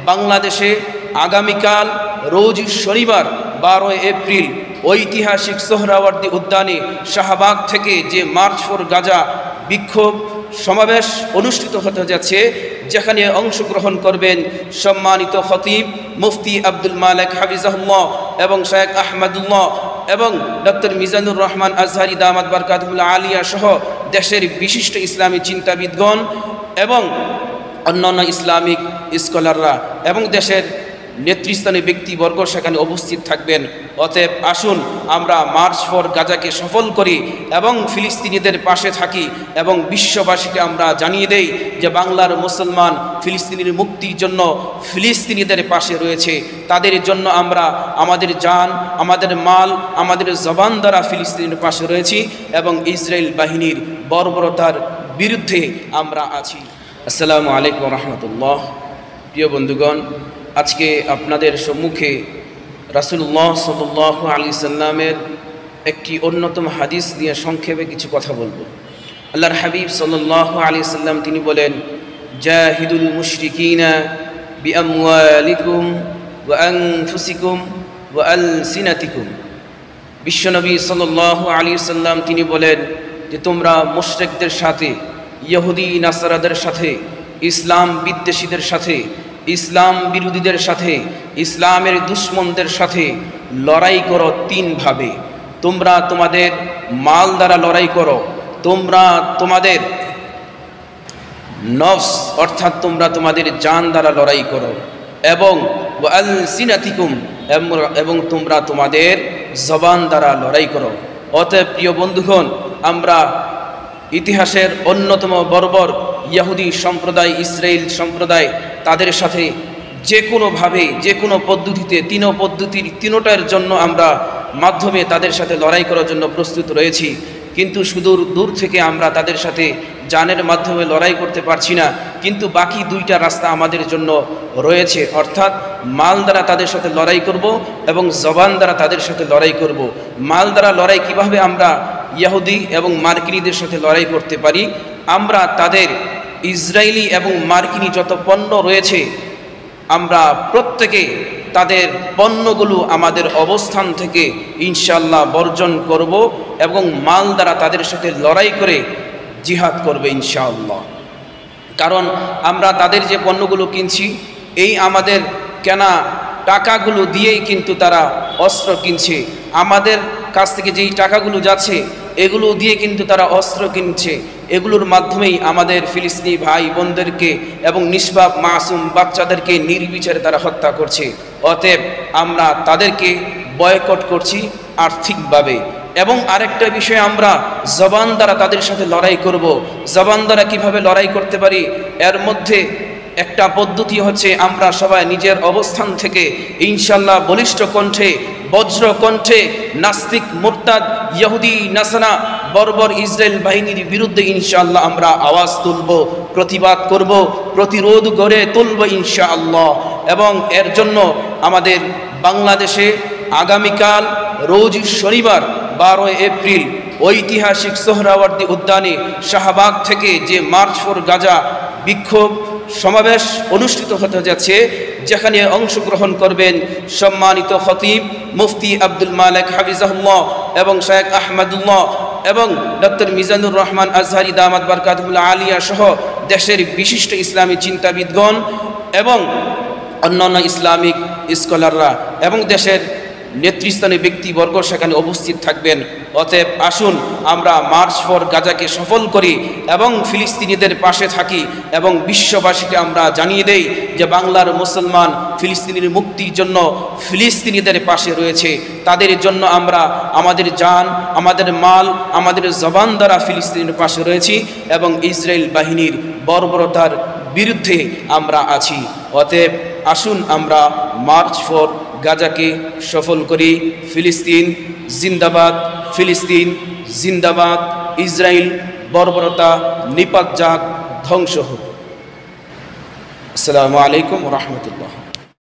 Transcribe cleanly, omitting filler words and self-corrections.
বাংলাদেশে আগামীকাল রোজ শনিবার 12 এপ্রিল ঐতিহাসিক সোহরাওয়ার্দী উদ্যানে শাহবাগ থেকে যে মার্চ ফর গাজা বিক্ষোভ সমাবেশ অনুষ্ঠিত হতে যাচ্ছে, যেখানে অংশগ্রহণ করবেন সম্মানিত খতিব মুফতি আব্দুল মালেক হাফিজাহুল্লাহ এবং শেখ আহমদুল্লাহ এবং ডক্টর মিজানুর রহমান আজহারি দামাত বারকাতুহুল আলিয়া সহ দেশের বিশিষ্ট ইসলামী চিন্তাবিদগণ এবং অন্যান্য ইসলামিক স্কলাররা এবং দেশের নেতৃস্থানীয় ব্যক্তিবর্গ সেখানে উপস্থিত থাকবেন। অতএব আসুন আমরা মার্চ ফর গাজাকে সফল করি এবং ফিলিস্তিনিদের পাশে থাকি এবং বিশ্ববাসীকে আমরা জানিয়ে দেই যে বাংলার মুসলমান ফিলিস্তিনির মুক্তির জন্য ফিলিস্তিনিদের পাশে রয়েছে। তাদের জন্য আমরা আমাদের জান, আমাদের মাল, আমাদের জবান দ্বারা ফিলিস্তিনের পাশে রয়েছি এবং ইসরায়েল বাহিনীর বর্বরতার বিরুদ্ধে আমরা আছি। আসসালামু আলাইকুম রহমতুল্লাহ। প্রিয় বন্ধুগণ, আজকে আপনাদের সম্মুখে রাসূলুল্লাহ সাল্লাল্লাহু আলাইহি সাল্লামের একটি অন্যতম হাদিস নিয়ে সংক্ষেপে কিছু কথা বলবো। আল্লাহর হাবিব সাল্লাল্লাহু আলাইহি সাল্লাম তিনি বলেন, জাহিদুল মুশরিকিনা বিআমওয়ালিকুম ওয়া আনফুসিকুম ওয়া আলসিনাতিকুম। বিশ্বনবী সাল্লাল্লাহু আলাইহি সাল্লাম তিনি বলেন যে তোমরা মুশরিকদের সাথে, ইহুদি নাসারাদের সাথে, ইসলাম বিদ্বেষীদের সাথে, ইসলাম বিরোধীদের সাথে, ইসলামের দুশ্মনদের সাথে লড়াই করো তিনভাবে। তোমরা তোমাদের মাল দ্বারা লড়াই করো, তোমরা তোমাদের নফস অর্থাৎ তোমরা তোমাদের জান দ্বারা লড়াই করো এবং আলসিনাতিকুম এবং তোমরা তোমাদের জবান দ্বারা লড়াই করো। অতএব প্রিয় বন্ধুগণ, আমরা ইতিহাসের অন্যতম বর্বর ইহুদি সম্প্রদায়, ইসরায়েল সম্প্রদায়, তাদের সাথে যে কোনোভাবে যে কোনো পদ্ধতিতে তিনোটার জন্য আমরা মাধ্যমে তাদের সাথে লড়াই করার জন্য প্রস্তুত রয়েছি। কিন্তু সুদূর দূর থেকে আমরা তাদের সাথে জানের মাধ্যমে লড়াই করতে পারছি না, কিন্তু বাকি দুইটা রাস্তা আমাদের জন্য রয়েছে, অর্থাৎ মাল দ্বারা তাদের সাথে লড়াই করব এবং জবান দ্বারা তাদের সাথে লড়াই করব। মাল দ্বারা লড়াই কিভাবে আমরা ইহুদি এবং মার্কিনীদের সাথে লড়াই করতে পারি? আমরা তাদের ইসরায়েলি এবং মার্কিনী যত পণ্য রয়েছে আমরা প্রত্যেকে তাদের পণ্যগুলো আমাদের অবস্থান থেকে ইনশাআল্লাহ বর্জন করব এবং মাল দ্বারা তাদের সাথে লড়াই করে জিহাদ করবে ইনশাআল্লাহ। কারণ আমরা তাদের যে পণ্যগুলো কিনছি, এই আমাদের কেনা টাকাগুলো দিয়েই কিন্তু তারা অস্ত্র কিনছে। আমাদের কাছ থেকে যেই টাকাগুলো যাচ্ছে এগুলো দিয়ে কিন্তু তারা অস্ত্র কিনছে। এগুলোর মাধ্যমেই আমাদের ফিলিস্তিনি ভাই বোনদেরকে এবং নিষ্পাপ মাসুম বাচ্চাদেরকে নির্বিচারে তারা হত্যা করছে। অতএব আমরা তাদেরকে বয়কট করছি আর্থিকভাবে। এবং আরেকটা বিষয়, আমরা জবান দ্বারা তাদের সাথে লড়াই করব। জবান দ্বারা কিভাবে লড়াই করতে পারি? এর মধ্যে একটা পদ্ধতি হচ্ছে আমরা সবাই নিজের অবস্থান থেকে ইনশাআল্লাহ বলিষ্ঠ কণ্ঠে, বজ্র কণ্ঠে নাস্তিক, মুরতাদ, ইহুদি, নাসারা, বর্বর ইসরায়েল বাহিনীর বিরুদ্ধে ইনশাআল্লাহ আমরা আওয়াজ তুলব, প্রতিবাদ করব, প্রতিরোধ গড়ে তুলব ইনশাআল্লাহ। এবং এর জন্য আমাদের বাংলাদেশে আগামীকাল রোজ শনিবার 12 এপ্রিল ঐতিহাসিক সোহরাওয়ার্দী উদ্যানে শাহবাগ থেকে যে মার্চ ফর গাজা বিক্ষোভ সমাবেশ অনুষ্ঠিত হতে যাচ্ছে, যেখানে অংশগ্রহণ করবেন সম্মানিত খতিব মুফতি আব্দুল মালেক হাফিজাহুল্লাহ এবং শেখ আহমদুল্লাহ এবং ডক্টর মিজানুর রহমান আজহারি দামাত বারকাতুহুল আলিয়া সহ দেশের বিশিষ্ট ইসলামী চিন্তাবিদগণ এবং অন্যান্য ইসলামিক স্কলাররা এবং দেশের নেতৃস্থানীয় ব্যক্তিবর্গ সেখানে উপস্থিত থাকবেন। অতএব আসুন আমরা মার্চ ফর গাজাকে সফল করি এবং ফিলিস্তিনিদের পাশে থাকি এবং বিশ্ববাসীকে আমরা জানিয়ে দেই যে বাংলার মুসলমান ফিলিস্তিনির মুক্তির জন্য ফিলিস্তিনিদের পাশে রয়েছে। তাদের জন্য আমরা আমাদের জান, আমাদের মাল, আমাদের জবান দ্বারা ফিলিস্তিনের পাশে রয়েছি এবং ইসরায়েল বাহিনীর বর্বরতার বিরুদ্ধে আমরা আছি। অতএব আসুন আমরা মার্চ ফর গাজাকে সফল করি। ফিলিস্তিন জিন্দাবাদ, ফিলিস্তিন জিন্দাবাদ, ইসরায়েল বর্বরতা নিপাত যাক, ধ্বংস হোক। আসসালামু আলাইকুম ওয়া রাহমাতুল্লাহ।